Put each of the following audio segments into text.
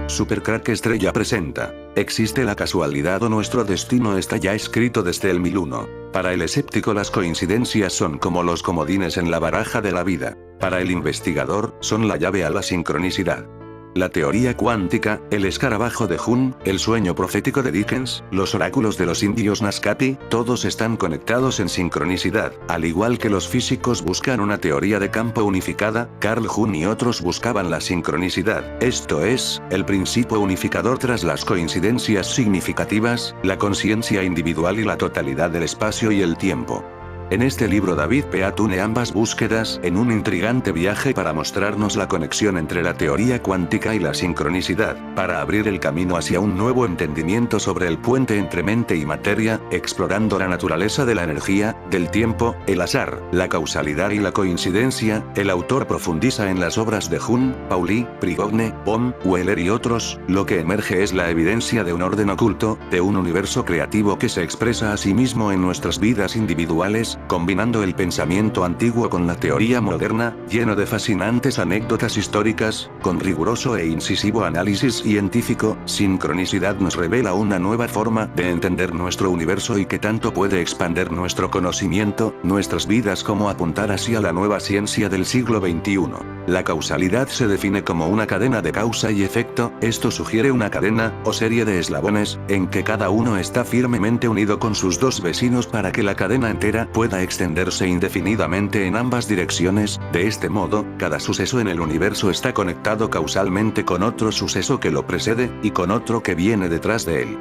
Supercrack Estrella presenta. ¿Existe la casualidad o nuestro destino está ya escrito desde el 1001? Para el escéptico las coincidencias son como los comodines en la baraja de la vida. Para el investigador, son la llave a la sincronicidad. La teoría cuántica, el escarabajo de Jung, el sueño profético de Dickens, los oráculos de los indios Nazcapi, todos están conectados en sincronicidad. Al igual que los físicos buscan una teoría de campo unificada, Carl Jung y otros buscaban la sincronicidad, esto es, el principio unificador tras las coincidencias significativas, la conciencia individual y la totalidad del espacio y el tiempo. En este libro David Peat une ambas búsquedas en un intrigante viaje para mostrarnos la conexión entre la teoría cuántica y la sincronicidad, para abrir el camino hacia un nuevo entendimiento sobre el puente entre mente y materia, explorando la naturaleza de la energía, del tiempo, el azar, la causalidad y la coincidencia. El autor profundiza en las obras de Jung, Pauli, Prigogine, Bohm, Wheeler y otros. Lo que emerge es la evidencia de un orden oculto, de un universo creativo que se expresa a sí mismo en nuestras vidas individuales, combinando el pensamiento antiguo con la teoría moderna, lleno de fascinantes anécdotas históricas, con riguroso e incisivo análisis científico. Sincronicidad nos revela una nueva forma de entender nuestro universo y que tanto puede expander nuestro conocimiento, nuestras vidas como apuntar hacia la nueva ciencia del siglo XXI. La causalidad se define como una cadena de causa y efecto, esto sugiere una cadena, o serie de eslabones, en que cada uno está firmemente unido con sus dos vecinos para que la cadena entera pueda extenderse indefinidamente en ambas direcciones. De este modo, cada suceso en el universo está conectado causalmente con otro suceso que lo precede, y con otro que viene detrás de él.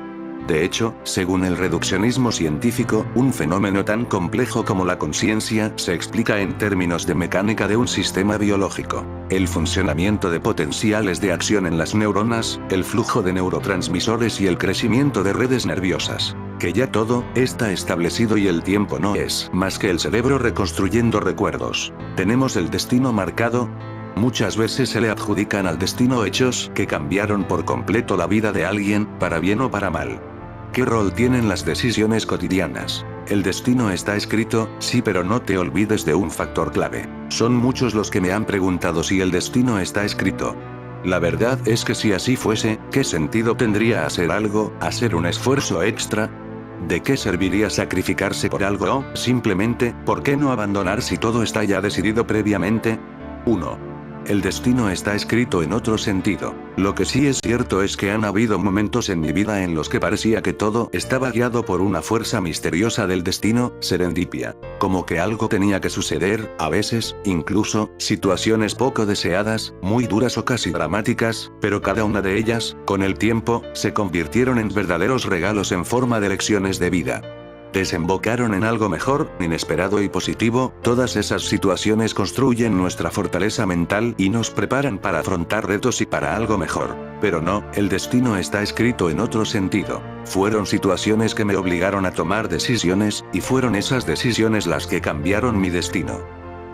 De hecho, según el reduccionismo científico, un fenómeno tan complejo como la conciencia se explica en términos de mecánica de un sistema biológico. El funcionamiento de potenciales de acción en las neuronas, el flujo de neurotransmisores y el crecimiento de redes nerviosas. Que ya todo está establecido y el tiempo no es más que el cerebro reconstruyendo recuerdos. Tenemos el destino marcado. Muchas veces se le adjudican al destino hechos que cambiaron por completo la vida de alguien, para bien o para mal. ¿Qué rol tienen las decisiones cotidianas? El destino está escrito, sí, pero no te olvides de un factor clave. Son muchos los que me han preguntado si el destino está escrito. La verdad es que si así fuese, ¿qué sentido tendría hacer algo, hacer un esfuerzo extra? ¿De qué serviría sacrificarse por algo o, simplemente, por qué no abandonar si todo está ya decidido previamente? 1. El destino está escrito en otro sentido. Lo que sí es cierto es que han habido momentos en mi vida en los que parecía que todo estaba guiado por una fuerza misteriosa del destino, serendipia. Como que algo tenía que suceder, a veces, incluso, situaciones poco deseadas, muy duras o casi dramáticas, pero cada una de ellas, con el tiempo, se convirtieron en verdaderos regalos en forma de lecciones de vida. Desembocaron en algo mejor, inesperado y positivo. Todas esas situaciones construyen nuestra fortaleza mental y nos preparan para afrontar retos y para algo mejor. Pero no, el destino está escrito en otro sentido. Fueron situaciones que me obligaron a tomar decisiones, y fueron esas decisiones las que cambiaron mi destino.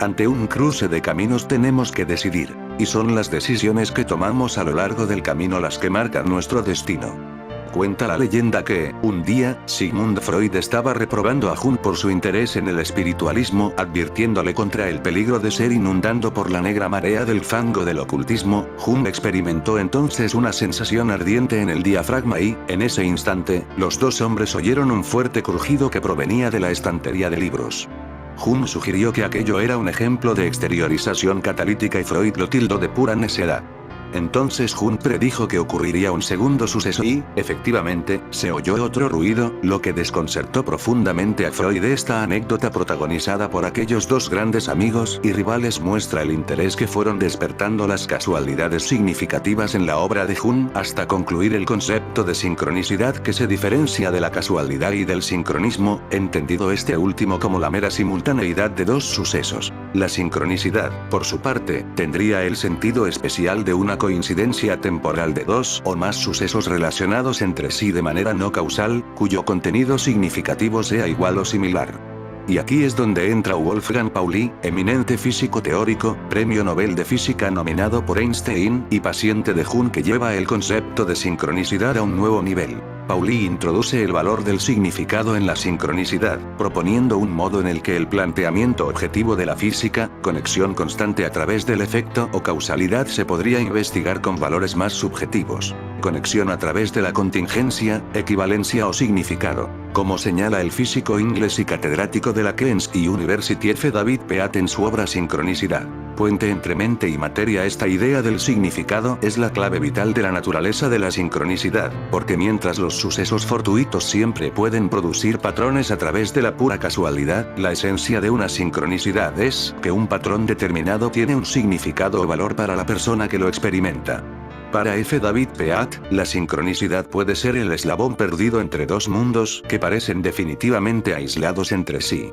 Ante un cruce de caminos tenemos que decidir, y son las decisiones que tomamos a lo largo del camino las que marcan nuestro destino. Cuenta la leyenda que, un día, Sigmund Freud estaba reprobando a Jung por su interés en el espiritualismo, advirtiéndole contra el peligro de ser inundado por la negra marea del fango del ocultismo. Jung experimentó entonces una sensación ardiente en el diafragma y, en ese instante, los dos hombres oyeron un fuerte crujido que provenía de la estantería de libros. Jung sugirió que aquello era un ejemplo de exteriorización catalítica y Freud lo tildó de pura necedad. Entonces Jung predijo que ocurriría un segundo suceso y, efectivamente, se oyó otro ruido, lo que desconcertó profundamente a Freud. Esta anécdota protagonizada por aquellos dos grandes amigos y rivales muestra el interés que fueron despertando las casualidades significativas en la obra de Jung, hasta concluir el concepto de sincronicidad que se diferencia de la casualidad y del sincronismo, entendido este último como la mera simultaneidad de dos sucesos. La sincronicidad, por su parte, tendría el sentido especial de una coincidencia temporal de dos o más sucesos relacionados entre sí de manera no causal, cuyo contenido significativo sea igual o similar. Y aquí es donde entra Wolfgang Pauli, eminente físico teórico, premio Nobel de Física nominado por Einstein, y paciente de Jung que lleva el concepto de sincronicidad a un nuevo nivel. Pauli introduce el valor del significado en la sincronicidad, proponiendo un modo en el que el planteamiento objetivo de la física, conexión constante a través del efecto o causalidad, se podría investigar con valores más subjetivos. Conexión a través de la contingencia, equivalencia o significado. Como señala el físico inglés y catedrático de la Queen's University F. David Peat en su obra Sincronicidad, puente entre mente y materia. Esta idea del significado es la clave vital de la naturaleza de la sincronicidad, porque mientras los sucesos fortuitos siempre pueden producir patrones a través de la pura casualidad, la esencia de una sincronicidad es que un patrón determinado tiene un significado o valor para la persona que lo experimenta. Para F. David Peat, la sincronicidad puede ser el eslabón perdido entre dos mundos que parecen definitivamente aislados entre sí.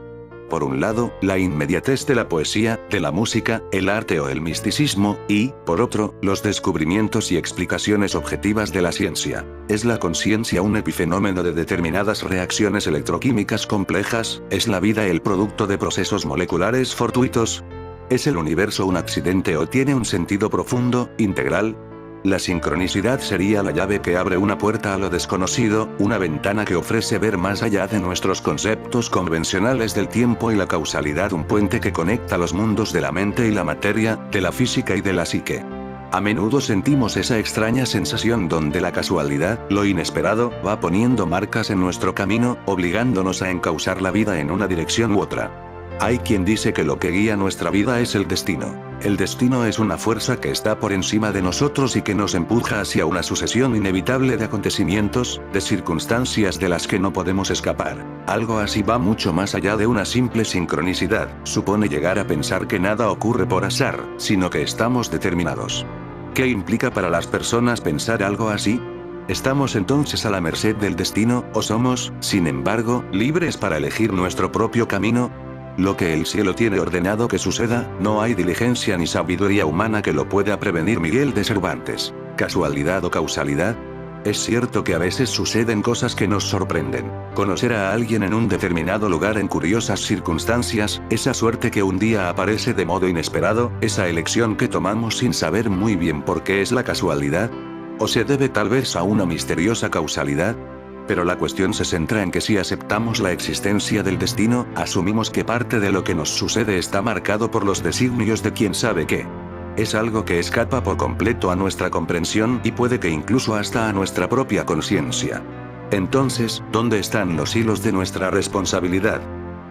Por un lado, la inmediatez de la poesía, de la música, el arte o el misticismo, y, por otro, los descubrimientos y explicaciones objetivas de la ciencia. ¿Es la conciencia un epifenómeno de determinadas reacciones electroquímicas complejas? ¿Es la vida el producto de procesos moleculares fortuitos? ¿Es el universo un accidente o tiene un sentido profundo, integral? La sincronicidad sería la llave que abre una puerta a lo desconocido, una ventana que ofrece ver más allá de nuestros conceptos convencionales del tiempo y la causalidad, un puente que conecta los mundos de la mente y la materia, de la física y de la psique. A menudo sentimos esa extraña sensación donde la casualidad, lo inesperado, va poniendo marcas en nuestro camino, obligándonos a encauzar la vida en una dirección u otra. Hay quien dice que lo que guía nuestra vida es el destino. El destino es una fuerza que está por encima de nosotros y que nos empuja hacia una sucesión inevitable de acontecimientos, de circunstancias de las que no podemos escapar. Algo así va mucho más allá de una simple sincronicidad. Supone llegar a pensar que nada ocurre por azar, sino que estamos determinados. ¿Qué implica para las personas pensar algo así? ¿Estamos entonces a la merced del destino, o somos, sin embargo, libres para elegir nuestro propio camino? Lo que el cielo tiene ordenado que suceda, no hay diligencia ni sabiduría humana que lo pueda prevenir. Miguel de Cervantes. ¿Casualidad o causalidad? Es cierto que a veces suceden cosas que nos sorprenden. Conocer a alguien en un determinado lugar en curiosas circunstancias, esa suerte que un día aparece de modo inesperado, esa elección que tomamos sin saber muy bien por qué, ¿es la casualidad? ¿O se debe tal vez a una misteriosa causalidad? Pero la cuestión se centra en que si aceptamos la existencia del destino, asumimos que parte de lo que nos sucede está marcado por los designios de quién sabe qué. Es algo que escapa por completo a nuestra comprensión y puede que incluso hasta a nuestra propia conciencia. Entonces, ¿dónde están los hilos de nuestra responsabilidad?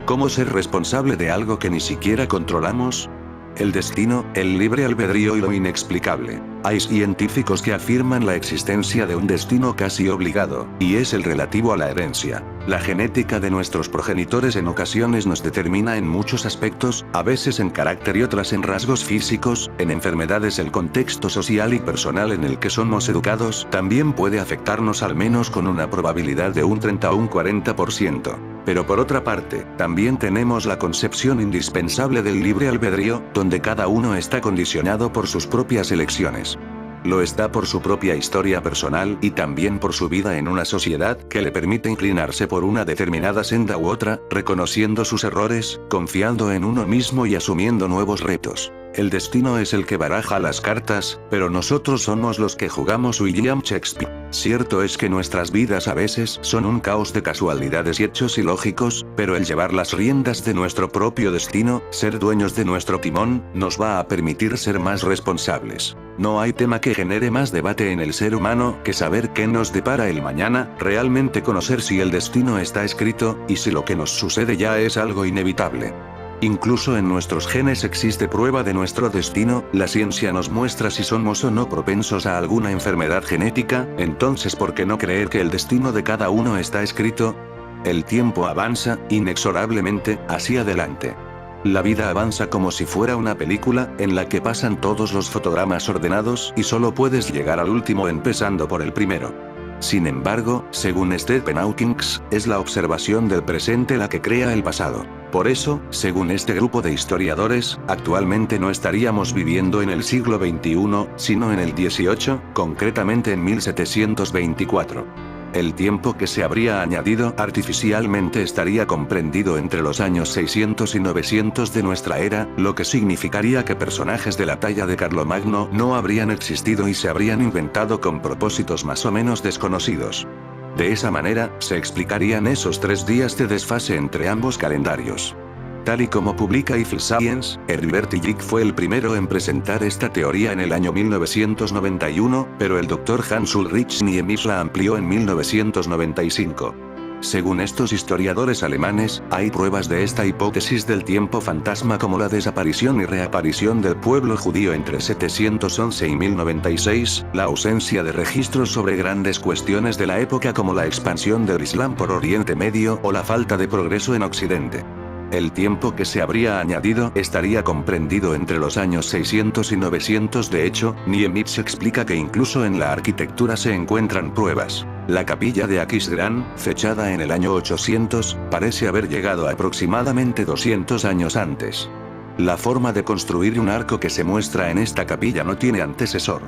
¿Cómo ser responsable de algo que ni siquiera controlamos? El destino, el libre albedrío y lo inexplicable. Hay científicos que afirman la existencia de un destino casi obligado, y es el relativo a la herencia. La genética de nuestros progenitores en ocasiones nos determina en muchos aspectos, a veces en carácter y otras en rasgos físicos, en enfermedades. El contexto social y personal en el que somos educados también puede afectarnos, al menos con una probabilidad de un 30 a un 40%. Pero por otra parte, también tenemos la concepción indispensable del libre albedrío, donde cada uno está condicionado por sus propias elecciones. Lo está por su propia historia personal y también por su vida en una sociedad que le permite inclinarse por una determinada senda u otra, reconociendo sus errores, confiando en uno mismo y asumiendo nuevos retos. El destino es el que baraja las cartas, pero nosotros somos los que jugamos. William Shakespeare. Cierto es que nuestras vidas a veces son un caos de casualidades y hechos ilógicos, pero el llevar las riendas de nuestro propio destino, ser dueños de nuestro timón, nos va a permitir ser más responsables. No hay tema que genere más debate en el ser humano que saber qué nos depara el mañana, realmente conocer si el destino está escrito, y si lo que nos sucede ya es algo inevitable. Incluso en nuestros genes existe prueba de nuestro destino. La ciencia nos muestra si somos o no propensos a alguna enfermedad genética. Entonces, ¿por qué no creer que el destino de cada uno está escrito? El tiempo avanza, inexorablemente, hacia adelante. La vida avanza como si fuera una película, en la que pasan todos los fotogramas ordenados y solo puedes llegar al último empezando por el primero. Sin embargo, según Stephen Hawking, es la observación del presente la que crea el pasado. Por eso, según este grupo de historiadores, actualmente no estaríamos viviendo en el siglo XXI, sino en el XVIII, concretamente en 1724. El tiempo que se habría añadido artificialmente estaría comprendido entre los años 600 y 900 de nuestra era, lo que significaría que personajes de la talla de Carlomagno no habrían existido y se habrían inventado con propósitos más o menos desconocidos. De esa manera, se explicarían esos 3 días de desfase entre ambos calendarios. Tal y como publica If Science, Herbert Illich fue el primero en presentar esta teoría en el año 1991, pero el Dr. Hans Ulrich Niemitz la amplió en 1995. Según estos historiadores alemanes, hay pruebas de esta hipótesis del tiempo fantasma como la desaparición y reaparición del pueblo judío entre 711 y 1096, la ausencia de registros sobre grandes cuestiones de la época como la expansión del Islam por Oriente Medio o la falta de progreso en Occidente. El tiempo que se habría añadido estaría comprendido entre los años 600 y 900. De hecho, Niemitz explica que incluso en la arquitectura se encuentran pruebas. La capilla de Aquisgrán, fechada en el año 800, parece haber llegado aproximadamente 200 años antes. La forma de construir un arco que se muestra en esta capilla no tiene antecesor.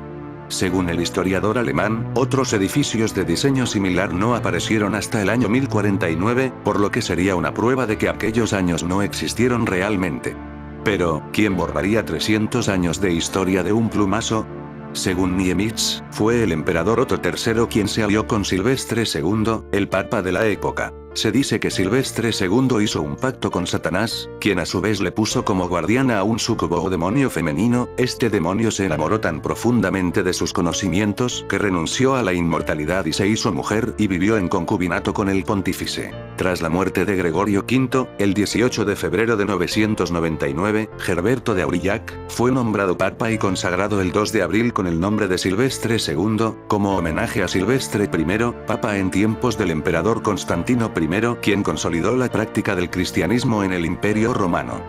Según el historiador alemán, otros edificios de diseño similar no aparecieron hasta el año 1049, por lo que sería una prueba de que aquellos años no existieron realmente. Pero, ¿quién borraría 300 años de historia de un plumazo? Según Niemitz, fue el emperador Otto III quien se alió con Silvestre II, el papa de la época. Se dice que Silvestre II hizo un pacto con Satanás, quien a su vez le puso como guardiana a un súcubo o demonio femenino. Este demonio se enamoró tan profundamente de sus conocimientos que renunció a la inmortalidad y se hizo mujer y vivió en concubinato con el pontífice. Tras la muerte de Gregorio V, el 18 de febrero de 999, Gerberto de Aurillac fue nombrado papa y consagrado el 2 de abril con el nombre de Silvestre II, como homenaje a Silvestre I, papa en tiempos del emperador Constantino I, quien consolidó la práctica del cristianismo en el Imperio Romano.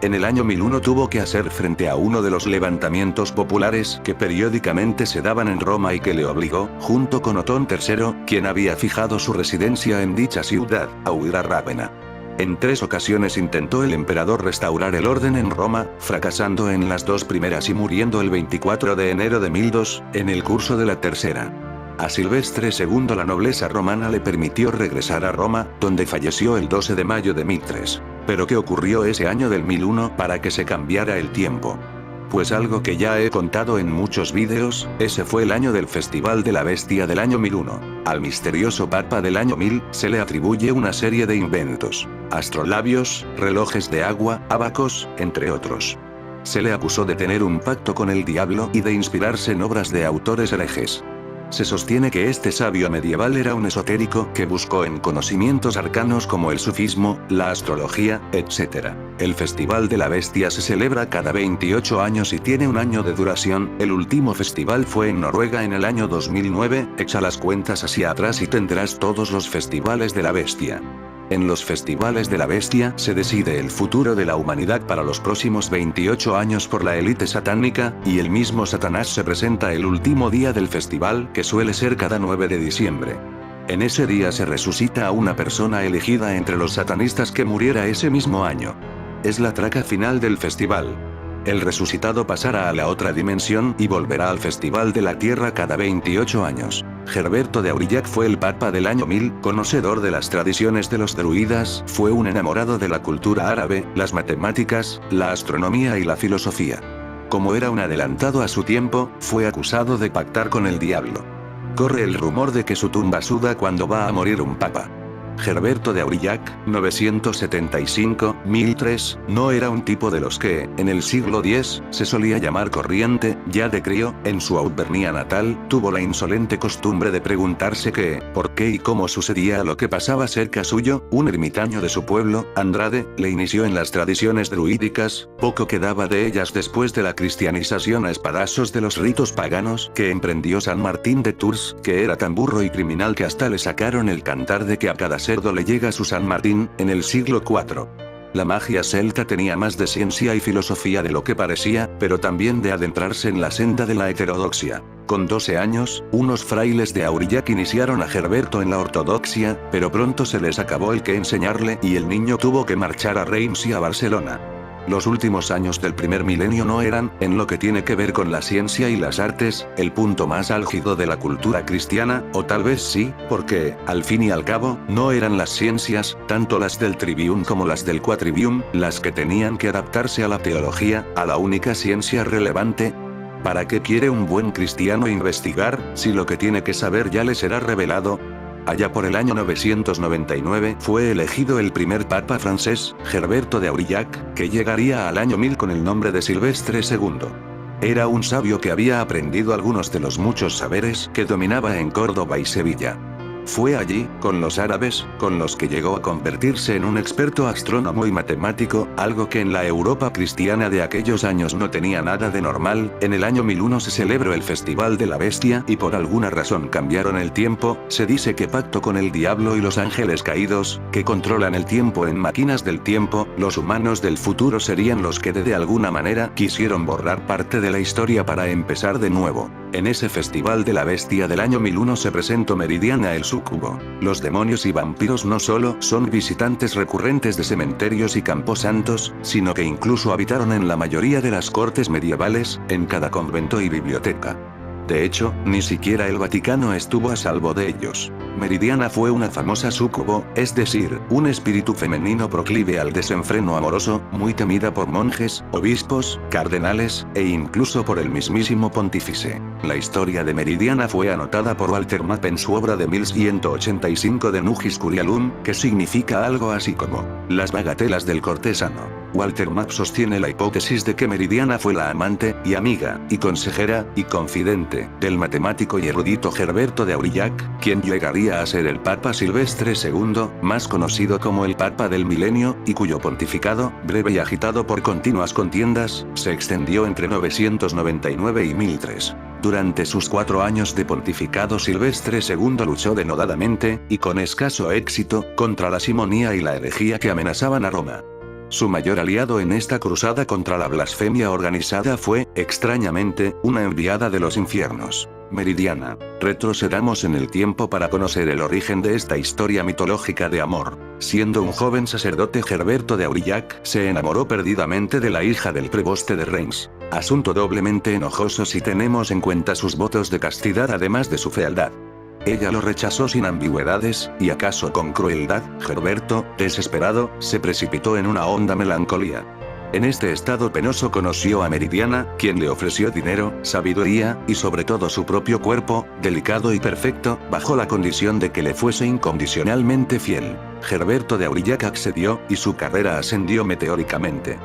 En el año 1001 tuvo que hacer frente a uno de los levantamientos populares que periódicamente se daban en Roma y que le obligó, junto con Otón III, quien había fijado su residencia en dicha ciudad, a huir a Rávena. En 3 ocasiones intentó el emperador restaurar el orden en Roma, fracasando en las 2 primeras y muriendo el 24 de enero de 1002, en el curso de la tercera. A Silvestre II la nobleza romana le permitió regresar a Roma, donde falleció el 12 de mayo de 1003. ¿Pero qué ocurrió ese año del 1001 para que se cambiara el tiempo? Pues algo que ya he contado en muchos vídeos, ese fue el año del Festival de la Bestia del año 1001. Al misterioso papa del año 1000 se le atribuye una serie de inventos: astrolabios, relojes de agua, abacos, entre otros. Se le acusó de tener un pacto con el diablo y de inspirarse en obras de autores herejes. Se sostiene que este sabio medieval era un esotérico que buscó en conocimientos arcanos como el sufismo, la astrología, etc. El Festival de la Bestia se celebra cada 28 años y tiene un año de duración. El último festival fue en Noruega en el año 2009. Echa las cuentas hacia atrás y tendrás todos los festivales de la bestia. En los festivales de la bestia se decide el futuro de la humanidad para los próximos 28 años por la élite satánica, y el mismo Satanás se presenta el último día del festival, que suele ser cada 9 de diciembre. En ese día se resucita a una persona elegida entre los satanistas que muriera ese mismo año. Es la traca final del festival. El resucitado pasará a la otra dimensión y volverá al Festival de la Tierra cada 28 años. Gerberto de Aurillac fue el papa del año 1000, conocedor de las tradiciones de los druidas, fue un enamorado de la cultura árabe, las matemáticas, la astronomía y la filosofía. Como era un adelantado a su tiempo, fue acusado de pactar con el diablo. Corre el rumor de que su tumba suda cuando va a morir un papa. Gerberto de Aurillac, 975-1003, no era un tipo de los que, en el siglo X, se solía llamar corriente. Ya de crío, en su Auvernia natal, tuvo la insolente costumbre de preguntarse qué, por qué y cómo sucedía lo que pasaba cerca suyo. Un ermitaño de su pueblo, Andrade, le inició en las tradiciones druídicas. Poco quedaba de ellas después de la cristianización a espadazos de los ritos paganos que emprendió San Martín de Tours, que era tan burro y criminal que hasta le sacaron el cantar de que a cada cerdo le llega su San Martín, en el siglo IV. La magia celta tenía más de ciencia y filosofía de lo que parecía, pero también de adentrarse en la senda de la heterodoxia. Con 12 años, unos frailes de Aurillac iniciaron a Gerberto en la ortodoxia, pero pronto se les acabó el que enseñarle y el niño tuvo que marchar a Reims y a Barcelona. Los últimos años del primer milenio no eran, en lo que tiene que ver con la ciencia y las artes, el punto más álgido de la cultura cristiana, o tal vez sí, porque, al fin y al cabo, no eran las ciencias, tanto las del trivium como las del quadrivium, las que tenían que adaptarse a la teología, a la única ciencia relevante. ¿Para qué quiere un buen cristiano investigar, si lo que tiene que saber ya le será revelado? Allá por el año 999 fue elegido el primer papa francés, Gerberto de Aurillac, que llegaría al año 1000 con el nombre de Silvestre II. Era un sabio que había aprendido algunos de los muchos saberes que dominaba en Córdoba y Sevilla. Fue allí, con los árabes, con los que llegó a convertirse en un experto astrónomo y matemático, algo que en la Europa cristiana de aquellos años no tenía nada de normal. En el año 1001 se celebró el Festival de la Bestia y por alguna razón cambiaron el tiempo. Se dice que pacto con el diablo y los ángeles caídos, que controlan el tiempo en máquinas del tiempo, los humanos del futuro serían los que de alguna manera quisieron borrar parte de la historia para empezar de nuevo. En ese Festival de la Bestia del año 1001 se presentó Meridiana el súcubo. Los demonios y vampiros no solo son visitantes recurrentes de cementerios y camposantos, sino que incluso habitaron en la mayoría de las cortes medievales, en cada convento y biblioteca. De hecho, ni siquiera el Vaticano estuvo a salvo de ellos. Meridiana fue una famosa súcubo, es decir, un espíritu femenino proclive al desenfreno amoroso, muy temida por monjes, obispos, cardenales, e incluso por el mismísimo pontífice. La historia de Meridiana fue anotada por Walter Map en su obra de 1185 de Nugis Curialum, que significa algo así como las bagatelas del cortesano. Walter Map sostiene la hipótesis de que Meridiana fue la amante, y amiga, y consejera, y confidente, del matemático y erudito Gerberto de Aurillac, quien llegaría a ser el Papa Silvestre II, más conocido como el Papa del Milenio, y cuyo pontificado, breve y agitado por continuas contiendas, se extendió entre 999 y 1003. Durante sus 4 años de pontificado Silvestre II luchó denodadamente, y con escaso éxito, contra la simonía y la herejía que amenazaban a Roma. Su mayor aliado en esta cruzada contra la blasfemia organizada fue, extrañamente, una enviada de los infiernos, Meridiana. Retrocedamos en el tiempo para conocer el origen de esta historia mitológica de amor. Siendo un joven sacerdote, Gerberto de Aurillac se enamoró perdidamente de la hija del preboste de Reims. Asunto doblemente enojoso si tenemos en cuenta sus votos de castidad además de su fealdad. Ella lo rechazó sin ambigüedades, y acaso con crueldad. Gerberto, desesperado, se precipitó en una honda melancolía. En este estado penoso conoció a Meridiana, quien le ofreció dinero, sabiduría, y sobre todo su propio cuerpo, delicado y perfecto, bajo la condición de que le fuese incondicionalmente fiel. Gerberto de Aurillac accedió, y su carrera ascendió meteóricamente.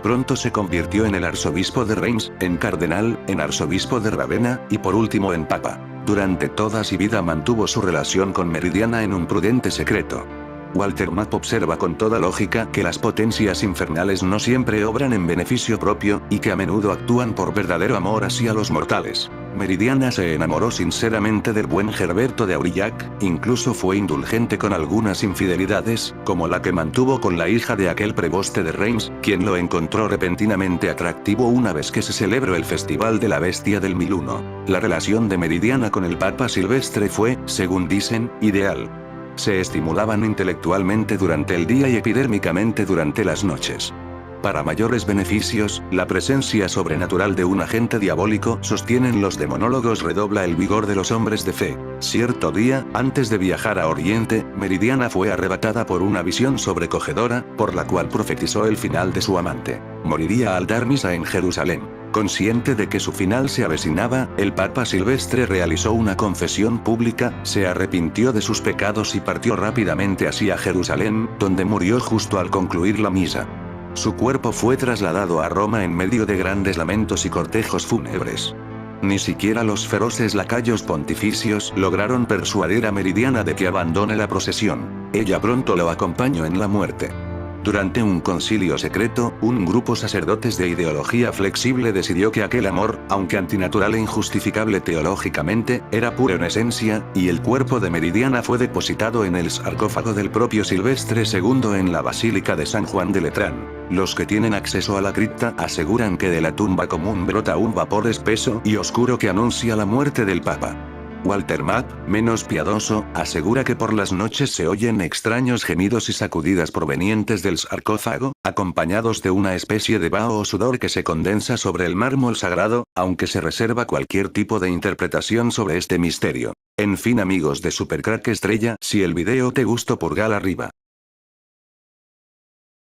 Pronto se convirtió en el arzobispo de Reims, en cardenal, en arzobispo de Ravenna, y por último en papa. Durante toda su vida mantuvo su relación con Meridiana en un prudente secreto. Walter Map observa con toda lógica que las potencias infernales no siempre obran en beneficio propio, y que a menudo actúan por verdadero amor hacia los mortales. Meridiana se enamoró sinceramente del buen Gerberto de Aurillac, incluso fue indulgente con algunas infidelidades, como la que mantuvo con la hija de aquel preboste de Reims, quien lo encontró repentinamente atractivo una vez que se celebró el Festival de la Bestia del 1001. La relación de Meridiana con el Papa Silvestre fue, según dicen, ideal. Se estimulaban intelectualmente durante el día y epidérmicamente durante las noches. Para mayores beneficios, la presencia sobrenatural de un agente diabólico, sostienen los demonólogos, redobla el vigor de los hombres de fe. Cierto día, antes de viajar a Oriente, Meridiana fue arrebatada por una visión sobrecogedora, por la cual profetizó el final de su amante. Moriría al dar misa en Jerusalén. Consciente de que su final se avecinaba, el Papa Silvestre realizó una confesión pública, se arrepintió de sus pecados y partió rápidamente hacia Jerusalén, donde murió justo al concluir la misa. Su cuerpo fue trasladado a Roma en medio de grandes lamentos y cortejos fúnebres. Ni siquiera los feroces lacayos pontificios lograron persuadir a Meridiana de que abandone la procesión. Ella pronto lo acompañó en la muerte. Durante un concilio secreto, un grupo sacerdotes de ideología flexible decidió que aquel amor, aunque antinatural e injustificable teológicamente, era puro en esencia, y el cuerpo de Meridiana fue depositado en el sarcófago del propio Silvestre II en la Basílica de San Juan de Letrán. Los que tienen acceso a la cripta aseguran que de la tumba común brota un vapor espeso y oscuro que anuncia la muerte del Papa. Walter Map, menos piadoso, asegura que por las noches se oyen extraños gemidos y sacudidas provenientes del sarcófago, acompañados de una especie de vaho o sudor que se condensa sobre el mármol sagrado, aunque se reserva cualquier tipo de interpretación sobre este misterio. En fin, amigos de Supercrack Estrella, si el video te gustó, pulgar arriba.